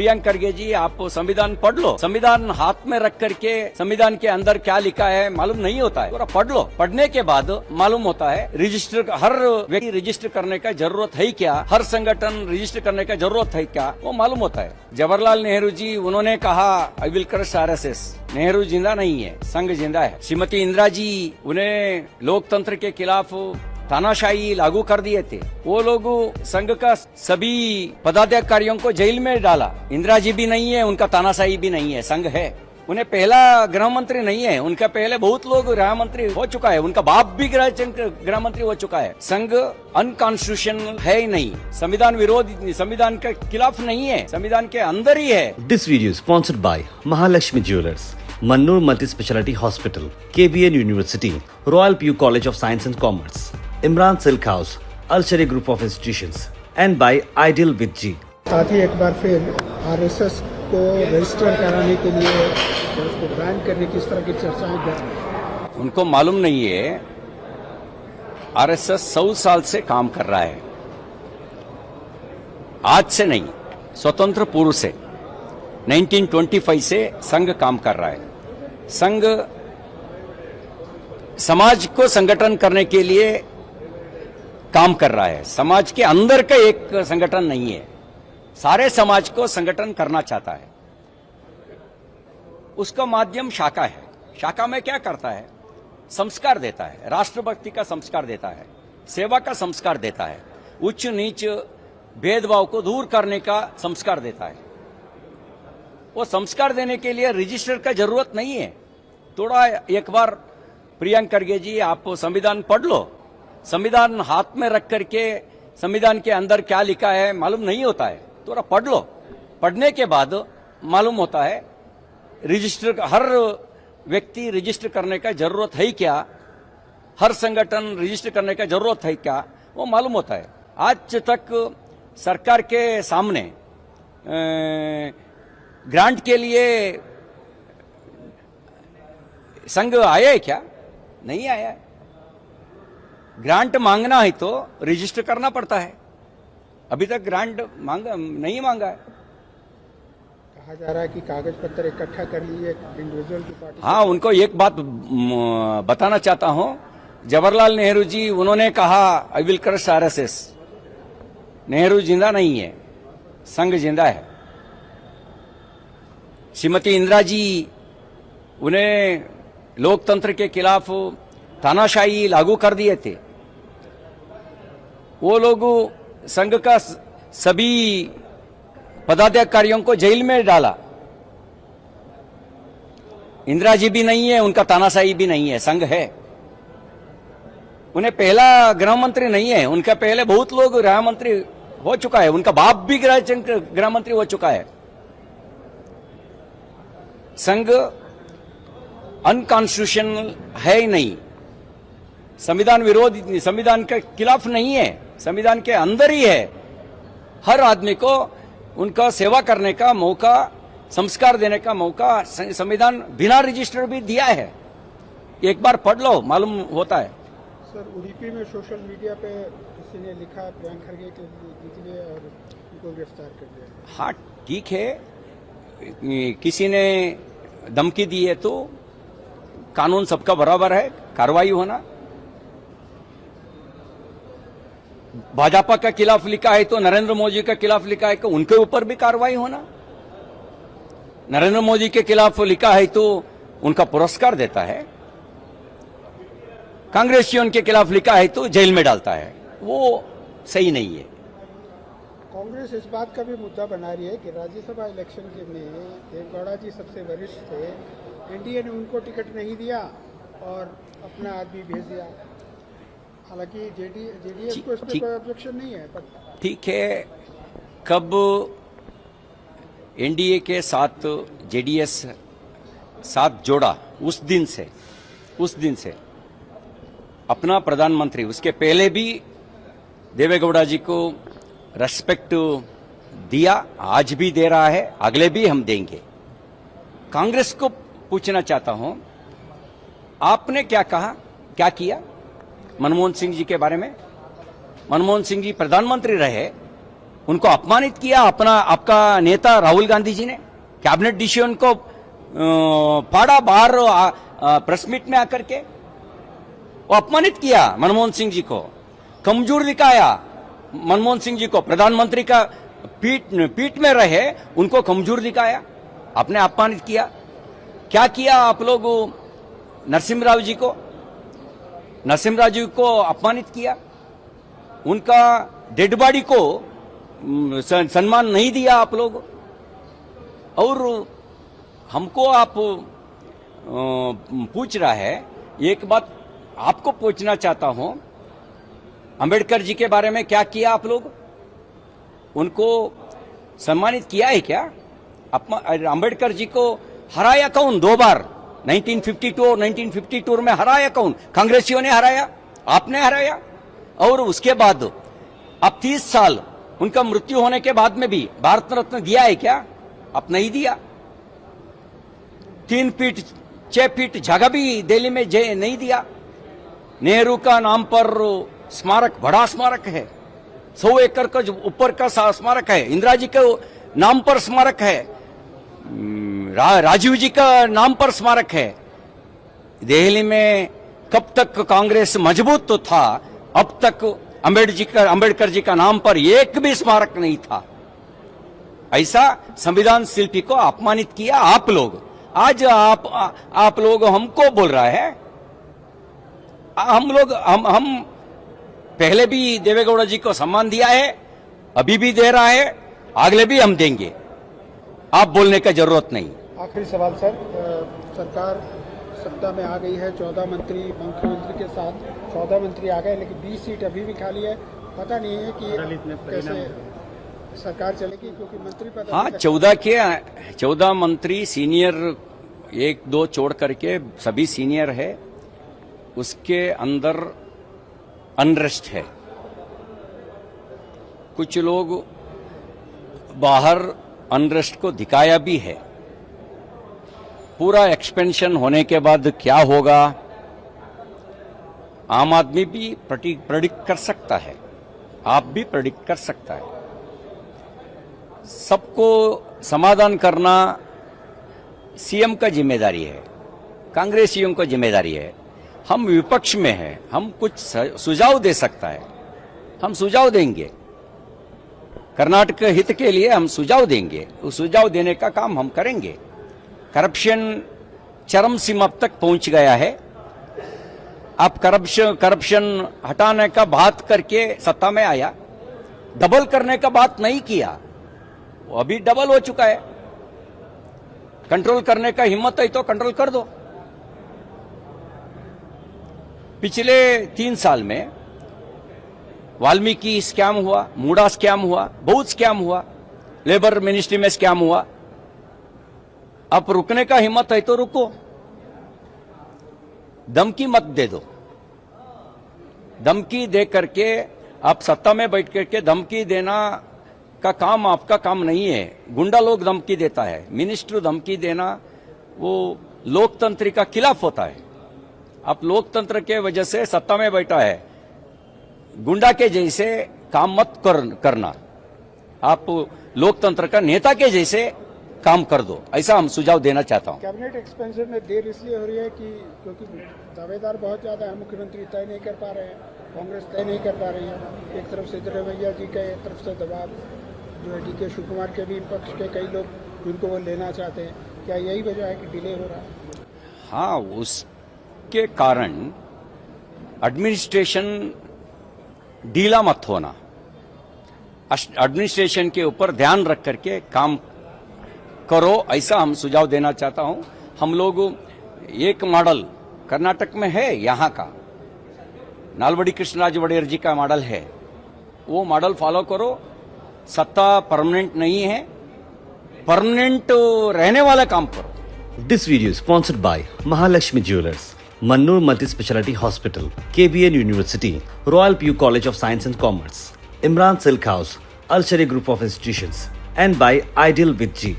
प्रियंक खरगे जी, आप संविधान पढ़ लो। संविधान हाथ में रख करके संविधान के अंदर क्या लिखा है मालूम नहीं होता है, पूरा पढ़ लो। पढ़ने के बाद मालूम होता है रजिस्टर, हर व्यक्ति रजिस्टर करने का जरूरत है क्या, हर संगठन रजिस्टर करने का जरूरत है क्या, वो मालूम होता है। जवाहरलाल नेहरू जी, उन्होंने कहा I will crush RSS. Nehru जिंदा नहीं है, संघ जिंदा है। श्रीमती इंदिरा जी, उन्हें लोकतंत्र के खिलाफ तानाशाही लागू कर दिए थे। वो लोग संघ का सभी पदाधिकारियों को जेल में डाला। इंदिरा जी भी नहीं है, उनका तानाशाही भी नहीं है, संघ है। उन्हें पहला गृह मंत्री नहीं है, उनका पहले बहुत लोग गृह मंत्री हो चुका है, उनका बाप भी गृह मंत्री हो चुका है। संघ अनकॉन्स्टिट्यूशनल है ही नहीं, संविधान विरोधी, संविधान के खिलाफ नहीं है, संविधान के अंदर ही है। This video sponsored by Mahalakshmi jewellers, Mannur multi speciality hospital, KBN university, royal PU college of science and commerce, Imran silk house, Al-Shari group of institutions and by ideal with G. साथ ही एक बार फिर आरएसएस को रजिस्टर कराने के लिए उसको बैन करने की इस तरह की चर्चाएं कर, उनको मालूम नहीं है आरएसएस 100 साल से काम कर रहा है, आज से नहीं, स्वतंत्र पूर्व से 1925 से संघ काम कर रहा है। संघ समाज को संगठन करने के लिए काम कर रहा है, समाज के अंदर का एक संगठन नहीं है, सारे समाज को संगठन करना चाहता है। उसका माध्यम शाखा है। शाखा में क्या करता है? संस्कार देता है, राष्ट्रभक्ति का संस्कार देता है, सेवा का संस्कार देता है, उच्च नीच भेदभाव को दूर करने का संस्कार देता है। वो संस्कार देने के लिए रजिस्टर का जरूरत नहीं है। थोड़ा एक बार प्रियंक खरगे जी, आप संविधान पढ़ लो। संविधान हाथ में रख करके संविधान के अंदर क्या लिखा है मालूम नहीं होता है, थोड़ा पढ़ लो। पढ़ने के बाद मालूम होता है रजिस्टर, हर व्यक्ति रजिस्टर करने का जरूरत है क्या, हर संगठन रजिस्टर करने का जरूरत है क्या, वो मालूम होता है। आज तक सरकार के सामने ग्रांट के लिए संघ आया है क्या? नहीं आया है। ग्रांट मांगना है तो रजिस्टर करना पड़ता है, अभी तक ग्रांट नहीं मांगा है। कहा जा रहा है कि कागज पत्र इकट्ठा कर लिए इंडिविजुअल की पार्टी। हाँ, उनको एक बात बताना चाहता हूं, जवाहरलाल नेहरू जी, उन्होंने कहा I will crush RSS. Nehru जिंदा नहीं है, संघ जिंदा है। श्रीमती इंदिरा जी, उन्हें लोकतंत्र के खिलाफ तानाशाही लागू कर दिए थे। वो लोग संघ का सभी पदाधिकारियों को जेल में डाला। इंदिरा जी भी नहीं है, उनका तानाशाही भी नहीं है, संघ है। उन्हें पहला गृह मंत्री नहीं है, उनका पहले बहुत लोग गृह मंत्री हो चुका है, उनका बाप भी गृह मंत्री हो चुका है। संघ अनकॉन्स्टिट्यूशनल है ही नहीं, संविधान विरोधी, संविधान के खिलाफ नहीं है, संविधान के अंदर ही है। हर आदमी को उनका सेवा करने का मौका, संस्कार देने का मौका संविधान बिना रजिस्टर भी दिया है। एक बार पढ़ लो, मालूम होता है। सर, उडुपी में सोशल मीडिया पे किसी ने लिखा प्रियंक खरगे के लिए और उनको गिरफ्तार कर दिया। हाँ ठीक है, किसी ने धमकी दी है तो कानून सबका बराबर है, कार्रवाई होना। भाजपा के खिलाफ लिखा है तो नरेंद्र मोदी के खिलाफ लिखा है तो उनके ऊपर भी कार्रवाई होना। नरेंद्र मोदी के खिलाफ लिखा है तो उनका पुरस्कार देता है, कांग्रेसियों के खिलाफ लिखा है तो जेल में डालता है, वो सही नहीं है। कांग्रेस इस बात का भी मुद्दा बना रही है कि राज्यसभा इलेक्शन के में देवेगौड़ा जी सबसे वरिष्ठ थे, एनडीए ने उनको टिकट नहीं दिया और अपना आदमी भेज दिया। हालांकि जेडीएस को इसमें कोई ऑब्जेक्शन नहीं है। ठीक है, कब एनडीए के साथ जेडीएस साथ जोड़ा, उस दिन से अपना प्रधानमंत्री, उसके पहले भी देवेगौड़ा जी को रेस्पेक्ट दिया, आज भी दे रहा है, अगले भी हम देंगे। कांग्रेस को पूछना चाहता हूं, आपने क्या कहा, क्या किया मनमोहन सिंह जी के बारे में? मनमोहन सिंह जी प्रधानमंत्री रहे, उनको अपमानित किया अपना आपका नेता राहुल गांधी जी ने कैबिनेट डिसीजन को फाड़ा बाहर प्रेस मीट में आकर के वो अपमानित किया मनमोहन सिंह जी को, कमजोर दिखाया मनमोहन सिंह जी को, प्रधानमंत्री का पीठ में रहे उनको कमजोर दिखाया, आपने अपमानित किया। क्या किया आप लोग नरसिम्हा राव जी को अपमानित किया, उनका डेड बॉडी को सम्मान नहीं दिया आप लोग। और हमको आप पूछ रहा है, एक बात आपको पूछना चाहता हूं, अंबेडकर जी के बारे में क्या किया आप लोग, उनको सम्मानित किया है क्या? अंबेडकर जी को हराया कौन? 2 बार 1952 और 1952 में हराया कौन? कांग्रेसियों ने हराया, आपने हराया। और उसके बाद अब 30 साल उनका मृत्यु होने के बाद में भी भारत रत्न दिया है क्या? आप नहीं दिया। 3 फीट 6 फीट जगह भी दिल्ली में नहीं दिया। नेहरू का नाम पर स्मारक, बड़ा स्मारक है, 100 एकड़ का ऊपर का स्मारक है, इंदिरा जी के नाम पर स्मारक है, राजीव जी का नाम पर स्मारक है। दिल्ली में कब तक कांग्रेस मजबूत तो था, अब तक अंबेडकर जी का नाम पर एक भी स्मारक नहीं था। ऐसा संविधान शिल्पी को अपमानित किया आप लोग। आज आप लोग हमको बोल रहा है, हम पहले भी देवेगौड़ा जी को सम्मान दिया है, अभी भी दे रहा है, अगले भी हम देंगे, आप बोलने का जरूरत नहीं। आखिरी सवाल सर, सरकार सत्ता में आ गई है, 14 मंत्री मुख्यमंत्री के साथ 14 मंत्री आ गए, लेकिन 20 सीट अभी भी खाली है। पता नहीं है कि कैसे सरकार चलेगी, क्योंकि मंत्री पद। हाँ, 14 मंत्री सीनियर, 1-2 छोड़ करके सभी सीनियर है, उसके अंदर अनरेस्ट है। कुछ लोग बाहर अनरेस्ट को दिखाया भी है। पूरा एक्सपेंशन होने के बाद क्या होगा, आम आदमी भी प्रेडिक्ट कर सकता है, आप भी प्रेडिक्ट कर सकता है। सबको समाधान करना सीएम का जिम्मेदारी है, कांग्रेसियों का जिम्मेदारी है। हम विपक्ष में हैं, हम कुछ सुझाव दे सकता है, हम सुझाव देंगे, कर्नाटक हित के लिए हम सुझाव देंगे, उस सुझाव देने का काम हम करेंगे। करप्शन चरम सीमा तक पहुंच गया है। आप करप्शन हटाने का बात करके सत्ता में आया, डबल करने का बात नहीं किया, वो अभी डबल हो चुका है। कंट्रोल करने का हिम्मत है तो कंट्रोल कर दो। पिछले 3 साल में वाल्मीकि स्कैम हुआ, मूडा स्कैम हुआ, बहुत स्कैम हुआ, लेबर मिनिस्ट्री में स्कैम हुआ। अब रुकने का हिम्मत है तो रुको, धमकी मत दे दो। धमकी दे करके आप सत्ता में बैठ करके धमकी देना का काम आपका काम नहीं है। गुंडा लोग धमकी देता है, मिनिस्टर धमकी देना वो लोकतंत्र का खिलाफ होता है। आप लोकतंत्र के वजह से सत्ता में बैठा है, गुंडा के जैसे काम मत करना, आप लोकतंत्र का नेता के जैसे काम कर दो, ऐसा हम सुझाव देना चाहता हूं। कैबिनेट एक्सपेंशन में देर इसलिए हो रही है कि क्योंकि दावेदार बहुत ज्यादा है, मुख्यमंत्री तय नहीं कर पा रहे हैं, कांग्रेस तय नहीं कर पा रही है। एक तरफ सिद्धरामैया जी के, एक तरफ से दबाव जो है DK शिव कुमार के भी पक्ष के कई लोग जिनको वो लेना चाहते हैं। क्या यही वजह है कि डिले हो रहा है? हाँ, उसके कारण एडमिनिस्ट्रेशन ढीला मत होना, एडमिनिस्ट्रेशन के ऊपर ध्यान रख करके काम करो, ऐसा हम सुझाव देना चाहता हूं। हम लोग एक मॉडल कर्नाटक में है, यहां का नालवड़ी कृष्णराज वडेयर जी का मॉडल है, वो मॉडल फॉलो करो। सत्ता परमानेंट नहीं है, परमानेंट रहने वाला काम करो। This video is sponsored by Mahalakshmi Jewelers, Mannur Multi-Speciality Hospital, KBN University, Royal PU College of Science and Commerce, Imran Silk House, Al Sharia Group of Institutions, and by Ideal with G.